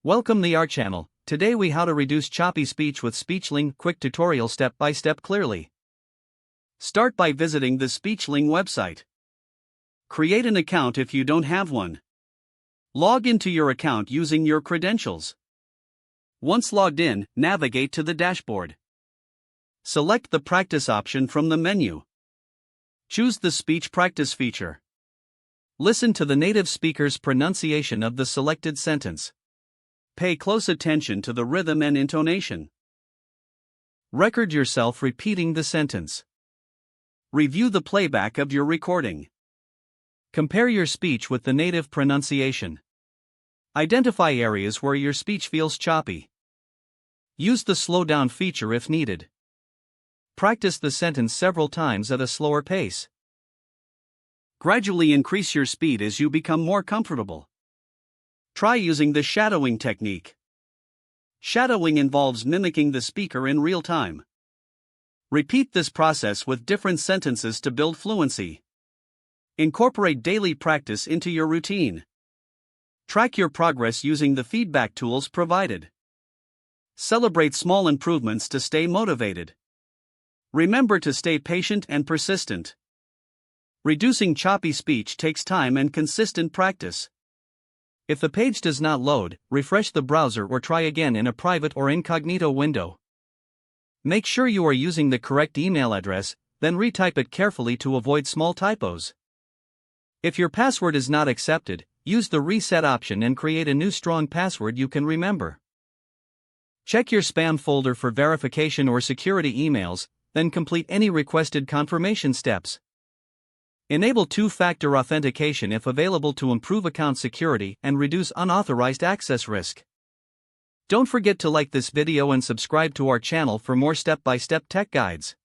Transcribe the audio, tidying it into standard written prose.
Welcome to our channel. Today we how to reduce choppy speech with Speechling, quick tutorial step by step clearly. Start by visiting the Speechling website. Create an account if you don't have one. Log into your account using your credentials. Once logged in, navigate to the dashboard. Select the practice option from the menu. Choose the speech practice feature. Listen to the native speaker's pronunciation of the selected sentence. Pay close attention to the rhythm and intonation. Record yourself repeating the sentence. Review the playback of your recording. Compare your speech with the native pronunciation. Identify areas where your speech feels choppy. Use the slow down feature if needed. Practice the sentence several times at a slower pace. Gradually increase your speed as you become more comfortable. Try using the shadowing technique. Shadowing involves mimicking the speaker in real time. Repeat this process with different sentences to build fluency. Incorporate daily practice into your routine. Track your progress using the feedback tools provided. Celebrate small improvements to stay motivated. Remember to stay patient and persistent. Reducing choppy speech takes time and consistent practice. If the page does not load, refresh the browser or try again in a private or incognito window. Make sure you are using the correct email address, then retype it carefully to avoid small typos. If your password is not accepted, use the reset option and create a new strong password you can remember. Check your spam folder for verification or security emails, then complete any requested confirmation steps. Enable two-factor authentication if available to improve account security and reduce unauthorized access risk. Don't forget to like this video and subscribe to our channel for more step-by-step tech guides.